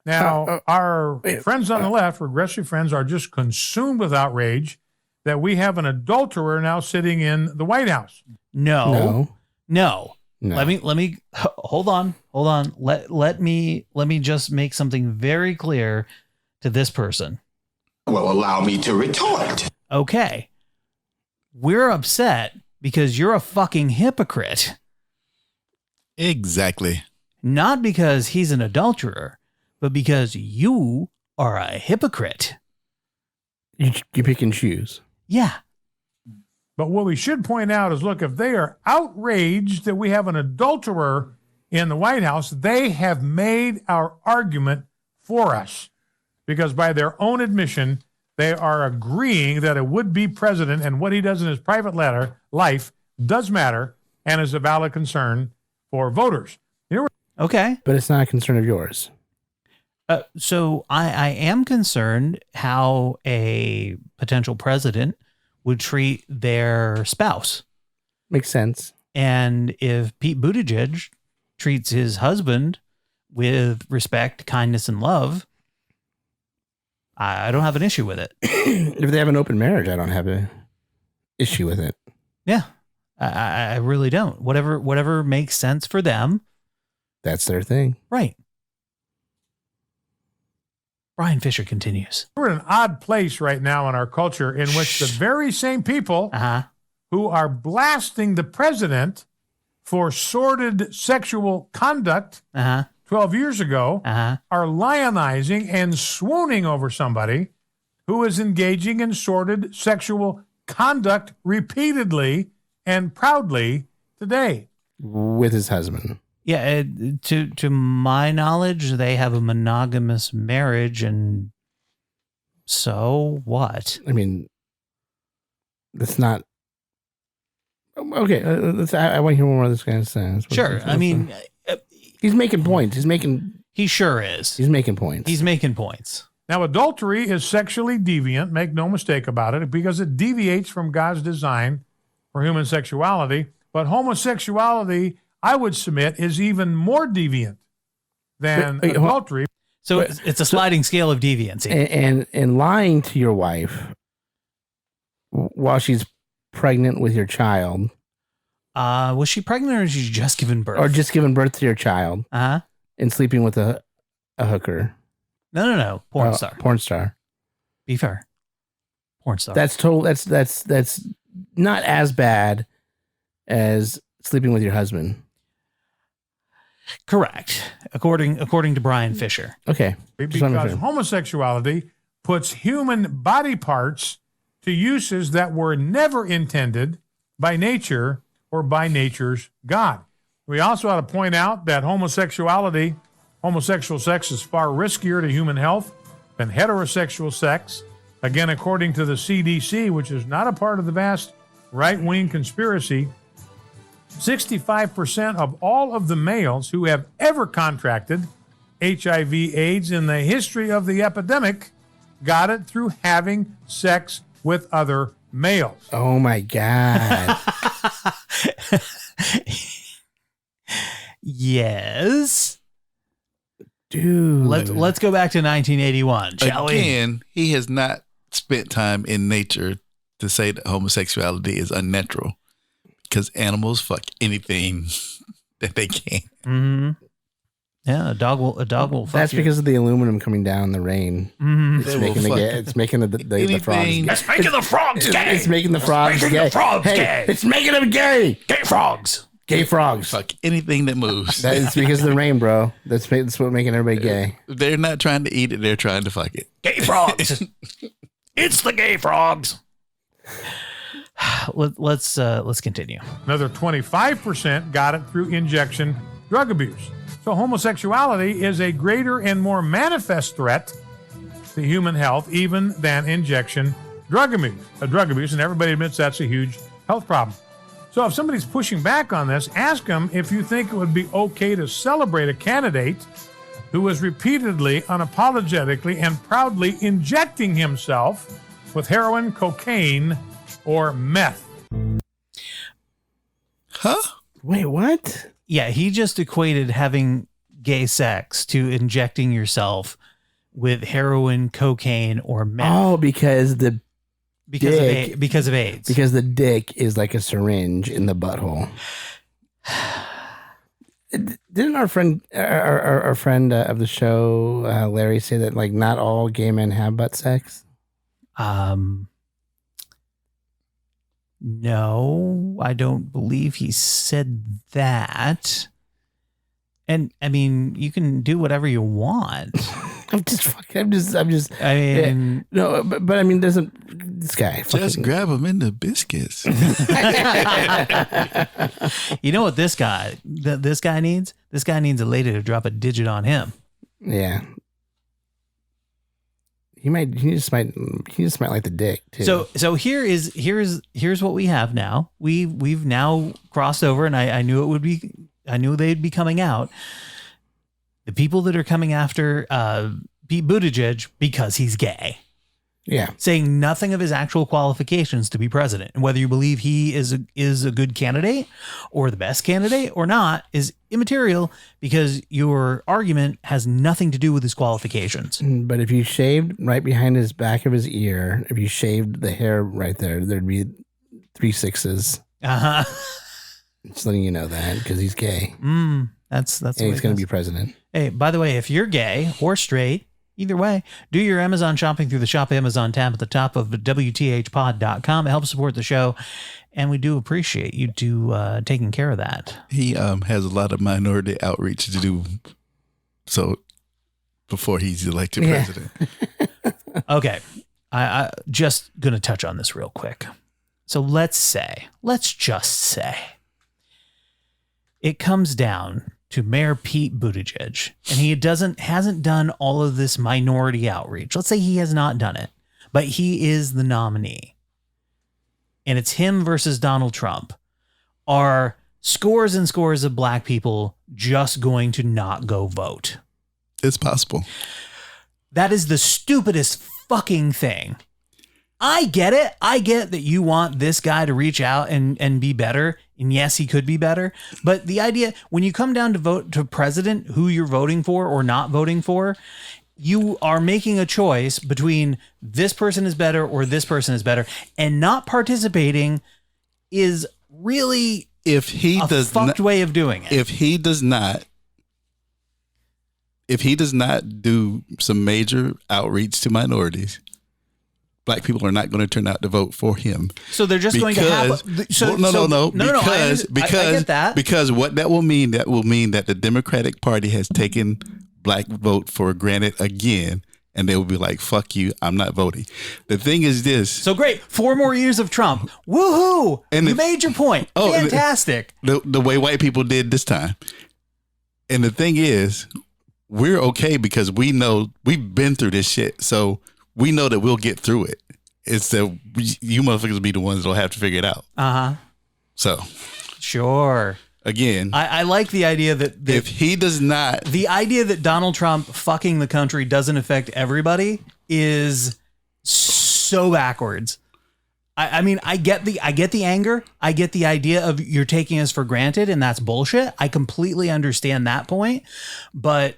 Now, our friends on the left, regressive friends, are just consumed with outrage that we have an adulterer now sitting in the White House. No. Let me hold on. Let me just make something very clear to this person. Well, allow me to retort. Okay. We're upset because you're a fucking hypocrite. Exactly. Not because he's an adulterer, but because you are a hypocrite. You pick and choose. Yeah. But what we should point out is, look, if they are outraged that we have an adulterer in the White House, they have made our argument for us. Because by their own admission, they are agreeing that a would-be president and what he does in his private life does matter and is a valid concern for voters. Okay. But it's not a concern of yours. So I am concerned how a potential president would treat their spouse. Makes sense. And if Pete Buttigieg treats his husband with respect, kindness, and love, I don't have an issue with it. If they have an open marriage, I don't have an issue with it. Yeah, I really don't. Whatever makes sense for them. That's their thing. Right. Brian Fisher continues. We're in an odd place right now in our culture in which the very same people who are blasting the president for sordid sexual conduct 12 years ago are lionizing and swooning over somebody who is engaging in sordid sexual conduct repeatedly and proudly today. With his husband. Yeah, to my knowledge, they have a monogamous marriage, and so what? I mean, that's not okay. I want to hear more of this guy says. Sure, I mean, he's making points. He sure is. He's making points. He's making points. Now, adultery is sexually deviant. Make no mistake about it, because it deviates from God's design for human sexuality. But homosexuality, I would submit, is even more deviant than adultery. So it's a sliding scale of deviancy. And lying to your wife while she's pregnant with your child. Was she pregnant, or she just given birth? Or just given birth to your child. And sleeping with a hooker. No. Porn star. Porn star. Be fair. Porn star. That's that's not as bad as sleeping with your husband. Correct. According to Brian Fisher. Okay. Because homosexuality puts human body parts to uses that were never intended by nature or by nature's God. We also ought to point out that homosexual sex is far riskier to human health than heterosexual sex. Again, according to the CDC, which is not a part of the vast right-wing conspiracy, 65% of all of the males who have ever contracted HIV/AIDS in the history of the epidemic got it through having sex with other males. Oh my God. Yes. Dude. Let's go back to 1981, shall we? Again, he has not spent time in nature to say that homosexuality is unnatural, because animals fuck anything that they can. Mm-hmm. Yeah, a dog will fuck That's you. because of the aluminum coming down in the rain. Mm-hmm. It's making the frogs. It's making the frogs gay. It's making the frogs gay. It's making them gay. Gay frogs. Gay frogs. Fuck anything that moves. It's because of the rain, bro. That's what making everybody gay. They're not trying to eat it. They're trying to fuck it. Gay frogs. It's the gay frogs. Let's continue. Another 25% got it through injection drug abuse. So homosexuality is a greater and more manifest threat to human health even than injection drug abuse, and everybody admits that's a huge health problem. So if somebody's pushing back on this, ask them if you think it would be okay to celebrate a candidate who was repeatedly, unapologetically, and proudly injecting himself with heroin, cocaine, or meth. Huh? Wait, what? Yeah, he just equated having gay sex to injecting yourself with heroin, cocaine, or meth. Oh, because the because dick, of because of AIDS. Because the dick is like a syringe in the butthole. Didn't our friend of the show, Larry, say that like not all gay men have butt sex? No, I don't believe he said that. And I mean, you can do whatever you want. I'm just. I mean, no, but I mean, doesn't this guy just grab him in the biscuits? You know what this guy needs? This guy needs a lady to drop a digit on him. Yeah. He just might like the dick too. So here's what we have now. We've now crossed over, and I knew they'd be coming out. The people that are coming after Pete Buttigieg because he's gay. Yeah. Saying nothing of his actual qualifications to be president. And whether you believe he is a good candidate or the best candidate or not is immaterial because your argument has nothing to do with his qualifications. But if you shaved right behind his back of his ear, if you shaved the hair right there, there'd be 3 6s. Uh-huh. Just letting you know that because he's gay. That's and he's going to be president. Hey, by the way, if you're gay or straight, either way, do your Amazon shopping through the Shop Amazon tab at the top of WTHpod.com. It helps support the show, and we do appreciate you taking care of that. He has a lot of minority outreach to do so before he's elected president. Okay, I just going to touch on this real quick. So let's just say it comes down to Mayor Pete Buttigieg, and he hasn't done all of this minority outreach. Let's say he has not done it, but he is the nominee, and it's him versus Donald Trump. Are scores and scores of black people just going to not go vote? It's possible. That is the stupidest fucking thing. I get it. I get that you want this guy to reach out and be better. And yes, he could be better. But the idea, when you come down to vote to president, who you're voting for or not voting for, you are making a choice between this person is better or this person is better. And not participating is really a fucked way of doing it. If he does not do some major outreach to minorities, black people are not going to turn out to vote for him. So they're just going to have. Because what that will mean that the Democratic Party has taken black vote for granted again, and they will be like, "Fuck you, I'm not voting." The thing is this. So great, 4 more years of Trump. Woohoo! And you made your point. Fantastic. The way white people did this time, and the thing is, we're okay because we know we've been through this shit. So. We know that we'll get through it. It's that you motherfuckers will be the ones that'll have to figure it out. Uh-huh. So. Sure. Again. I like the idea that if he does not. The idea that Donald Trump fucking the country doesn't affect everybody is so backwards. I mean, I get the anger. I get the idea of you're taking us for granted and that's bullshit. I completely understand that point. But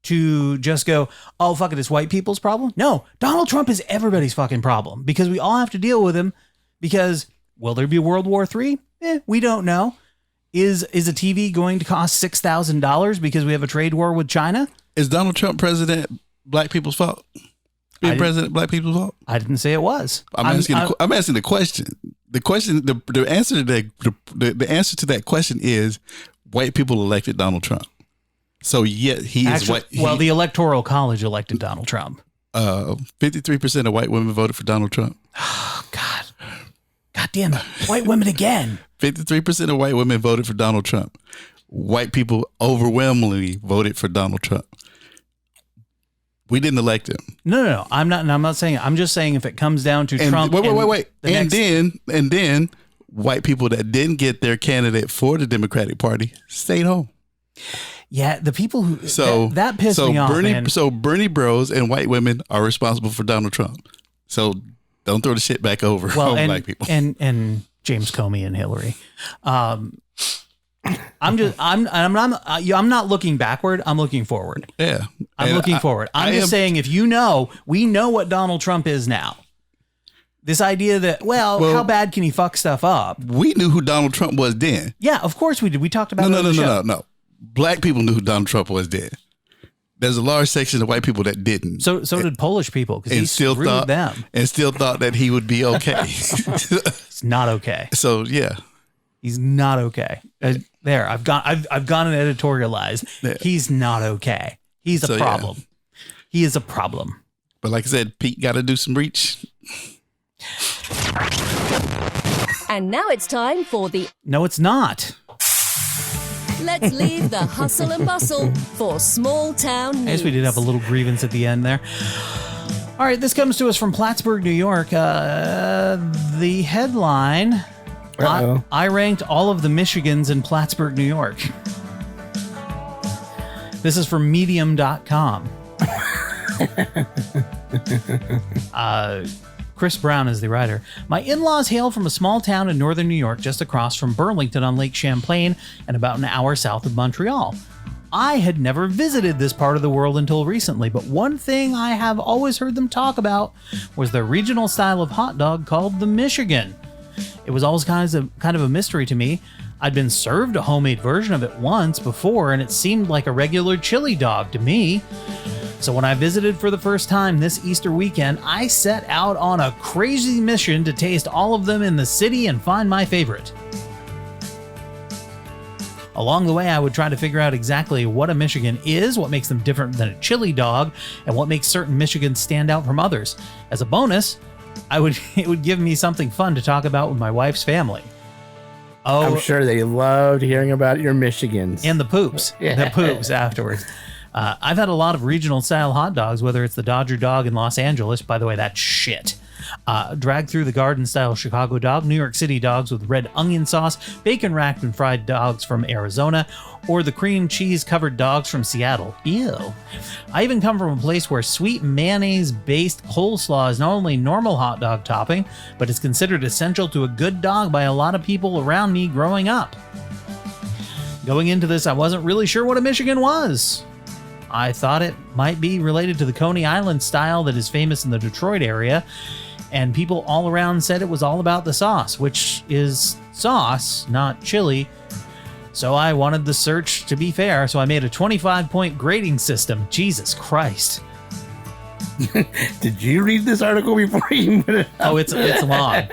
to just go, oh, fuck it, it's white people's problem? No, Donald Trump is everybody's fucking problem because we all have to deal with him because will there be World War III? We don't know. Is a TV going to cost $6,000 because we have a trade war with China? Is Donald Trump president black people's fault? Being president black people's fault? I didn't say it was. I'm asking the question. The answer to that question is white people elected Donald Trump. So yet he is white. Well, the Electoral College elected Donald Trump. 53% of white women voted for Donald Trump. Oh, God. God damn it. White women again. 53% of white women voted for Donald Trump. White people overwhelmingly voted for Donald Trump. We didn't elect him. No. I'm not saying it. I'm just saying if it comes down to Trump. Wait. And then white people that didn't get their candidate for the Democratic Party stayed home. Yeah, the people who that pissed me off. Man. So Bernie bros and white women are responsible for Donald Trump. So don't throw the shit back over on black people. And James Comey and Hillary. I'm not looking backward. I'm looking forward. Yeah, I'm looking forward. I'm just saying, if we know what Donald Trump is now. This idea that, well, how bad can he fuck stuff up? We knew who Donald Trump was then. Yeah, of course we did. We talked about it. No. Black people knew who Donald Trump was then. There's a large section of white people that didn't. So did Polish people, because he screwed them. And still thought that he would be okay. He's not okay. So, yeah. He's not okay. There, I've gone and editorialized. Yeah. He's not okay. He's a problem. Yeah. He is a problem. But like I said, Pete got to do some reach. And now it's time for the... No, it's not. Let's leave the hustle and bustle for small town news. I guess we did have a little grievance at the end there. All right, this comes to us from Plattsburgh, New York. The headline, I ranked all of the Michigans in Plattsburgh, New York. This is from medium.com. Chris Brown is the writer. My in-laws hail from a small town in northern New York just across from Burlington on Lake Champlain and about an hour south of Montreal. I had never visited this part of the world until recently, but one thing I have always heard them talk about was their regional style of hot dog called the Michigan. It was always kind of a mystery to me. I'd been served a homemade version of it once before, and it seemed like a regular chili dog to me. So when I visited for the first time this Easter weekend, I set out on a crazy mission to taste all of them in the city and find my favorite. Along the way, I would try to figure out exactly what a Michigan is, what makes them different than a chili dog, and what makes certain Michigans stand out from others. As a bonus, it would give me something fun to talk about with my wife's family. Oh, I'm sure they loved hearing about your Michigans. And the poops. Yeah. The poops afterwards. I've had a lot of regional style hot dogs, whether it's the Dodger dog in Los Angeles. By the way, that's shit. Drag through the garden style Chicago dog, New York City dogs with red onion sauce, bacon wrapped and fried dogs from Arizona, or the cream cheese covered dogs from Seattle. Ew. I even come from a place where sweet mayonnaise based coleslaw is not only normal hot dog topping, but is considered essential to a good dog by a lot of people around me growing up. Going into this, I wasn't really sure what a Michigan was. I thought it might be related to the Coney Island style that is famous in the Detroit area, and people all around said it was all about the sauce, which is sauce, not chili. So I wanted the search to be fair, so I made a 25-point grading system. Jesus Christ. Did you read this article before you put it up? Oh, it's long.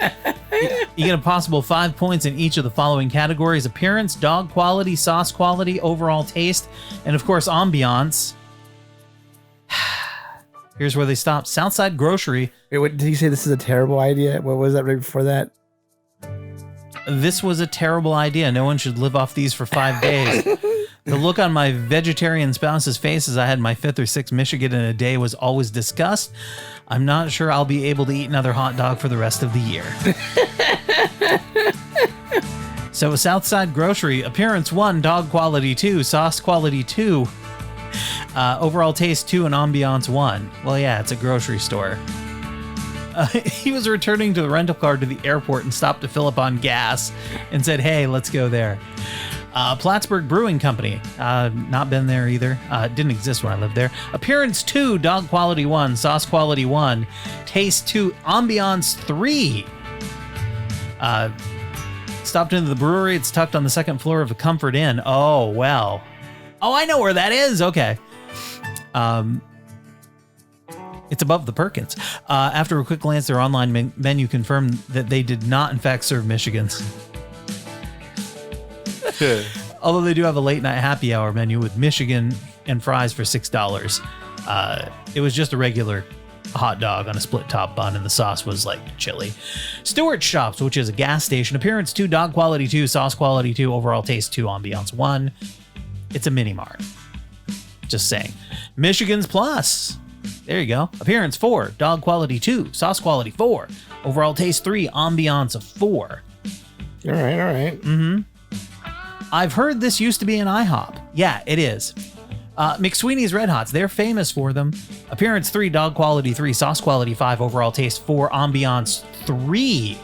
You get a possible 5 points in each of the following categories: appearance, dog quality, sauce quality, overall taste, and of course, ambiance. Here's where they stopped. Southside Grocery. Wait, what, did you say this is a terrible idea? What was that right before that? This was a terrible idea. No one should live off these for 5 days. The look on my vegetarian spouse's face as I had my 5th or 6th Michigan in a day was always disgust. I'm not sure I'll be able to eat another hot dog for the rest of the year. So Southside Grocery, appearance 1, dog quality 2, sauce quality 2, overall taste 2, and ambiance 1. Well, yeah, it's a grocery store. He was returning to the rental car to the airport and stopped to fill up on gas and said, hey, let's go there. Plattsburgh Brewing Company. Not been there either. Didn't exist when I lived there. Appearance 2, dog quality 1, sauce quality 1, taste 2, ambiance 3. Stopped into the brewery. It's tucked on the second floor of the Comfort Inn. Oh, well. Oh, I know where that is. Okay. It's above the Perkins. After a quick glance, their online menu confirmed that they did not, in fact, serve Michigans. Although they do have a late night happy hour menu with Michigan and fries for $6. It was just a regular hot dog on a split top bun, and the sauce was like chili. Stewart's Shops, which is a gas station. Appearance 2, dog quality 2, sauce quality 2, overall taste 2, ambiance 1. It's a mini mart. Just saying. Michigan's Plus. There you go. Appearance 4, dog quality 2, sauce quality 4, overall taste 3, ambiance of 4. All right. Mm-hmm. I've heard this used to be an IHOP. Yeah, it is. McSweeney's Red Hots, they're famous for them. Appearance 3, dog quality 3, sauce quality 5, overall taste 4, ambiance 3.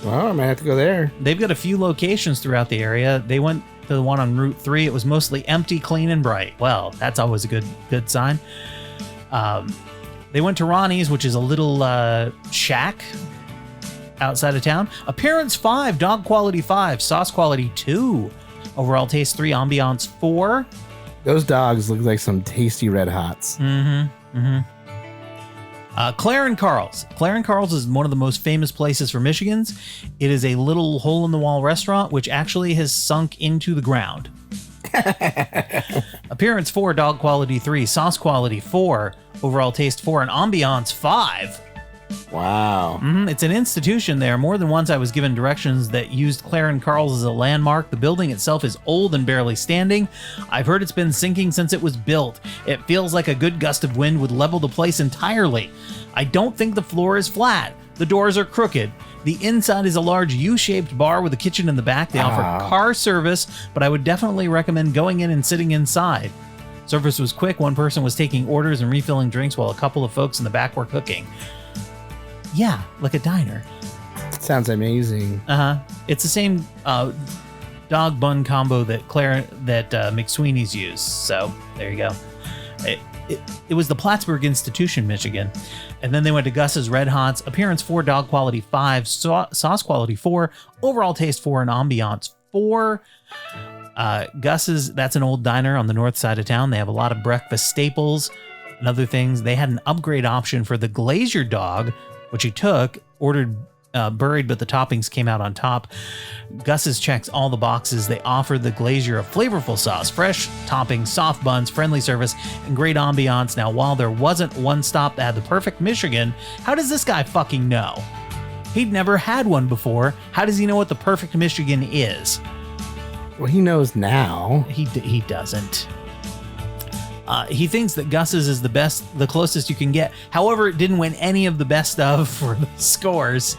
Well, I might have to go there. They've got a few locations throughout the area. They went to the one on Route 3. It was mostly empty, clean, and bright. Well, that's always a good sign. They went to Ronnie's, which is a little shack outside of town. Appearance 5, dog quality 5, sauce quality 2, overall taste 3, ambiance 4. Those dogs look like some tasty Red Hots. Claren Carl's. Claren Carl's is one of the most famous places for Michigans. It is a little hole-in-the-wall restaurant, which actually has sunk into the ground. Appearance 4, dog quality 3, sauce quality 4, overall taste 4, and ambiance 5. Wow. It's an institution there. More than once I was given directions that used Claren Carl's as a landmark. The building itself is old and barely standing. I've heard it's been sinking since it was built. It feels like a good gust of wind would level the place entirely. I don't think the floor is flat. The doors are crooked. The inside is a large U-shaped bar with a kitchen in the back. They offer car service, but I would definitely recommend going in and sitting inside. Service was quick. One person was taking orders and refilling drinks while a couple of folks in the back were cooking. Yeah, like a diner. Sounds amazing. It's the same dog bun combo that McSweeney's used. So there you go. It was the Plattsburgh institution, Michigan. And then they went to Gus's Red Hots. Appearance 4, dog quality 5, sauce quality 4, overall taste 4, and ambiance 4. Gus's, that's an old diner on the north side of town. They have a lot of breakfast staples and other things. They had an upgrade option for the Glazier dog, which he took, ordered buried, but the toppings came out on top. Gus's checks all the boxes. They offer the Glazier a flavorful sauce, fresh toppings, soft buns, friendly service, and great ambiance. Now, while there wasn't one stop that had the perfect Michigan, how does this guy fucking know? He'd never had one before. How does he know what the perfect Michigan is? Well, he knows now. He doesn't. He thinks that Gus's is the best, the closest you can get. However, it didn't win any of the best of for the scores.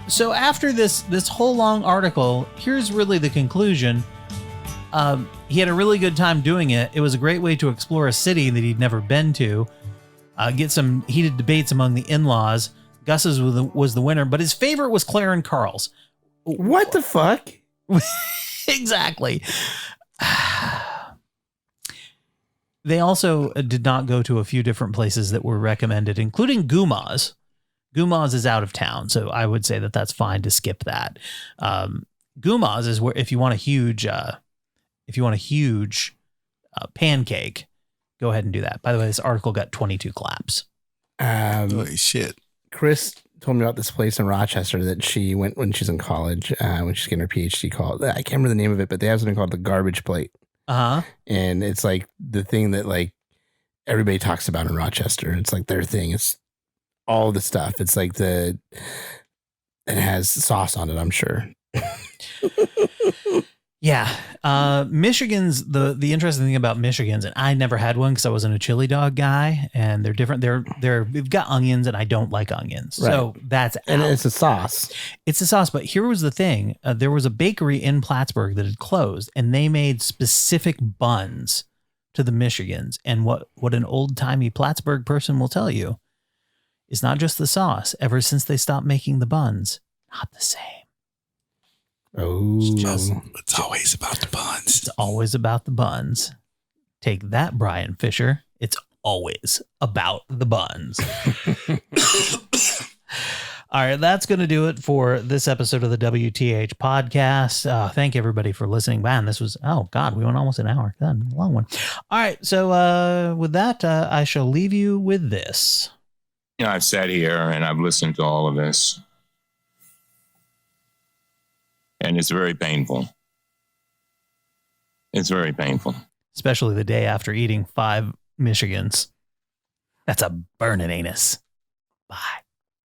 So after this whole long article, here's really the conclusion. He had a really good time doing it. It was a great way to explore a city that he'd never been to. Get some heated debates among the in-laws. Gus's was the winner, but his favorite was Claren Carl's. What the fuck? Exactly. They also did not go to a few different places that were recommended, including Guma's. Guma's is out of town, so I would say that that's fine to skip that. Guma's is where if you want a huge pancake, go ahead and do that. By the way, this article got 22 claps. Holy shit! Chris told me about this place in Rochester that she went when she's in college, when she's getting her PhD. Called, I can't remember the name of it, but they have something called the garbage plate. And it's like the thing that like everybody talks about in Rochester. It's like their thing. It's all the stuff. It's like it has sauce on it, I'm sure. Yeah. Michigan's the interesting thing about Michigan's, and I never had one because I wasn't a chili dog guy, and they're different. They've got onions, and I don't like onions. Right. So that's and it's a sauce. It's a sauce. But here was the thing. There was a bakery in Plattsburgh that had closed, and they made specific buns to the Michigans. And what an old-timey Plattsburgh person will tell you is not just the sauce. Ever since they stopped making the buns, not the same. Oh, it's always about the buns. It's always about the buns. Take that, Brian Fisher. It's always about the buns. All right, that's going to do it for this episode of the WTH podcast. Thank everybody for listening. Man, this was, oh God, we went almost an hour. God, long one. All right, so with that, I shall leave you with this. You know, I've sat here and I've listened to all of this. And it's very painful. It's very painful. Especially the day after eating 5 Michigans. That's a burning anus. Bye.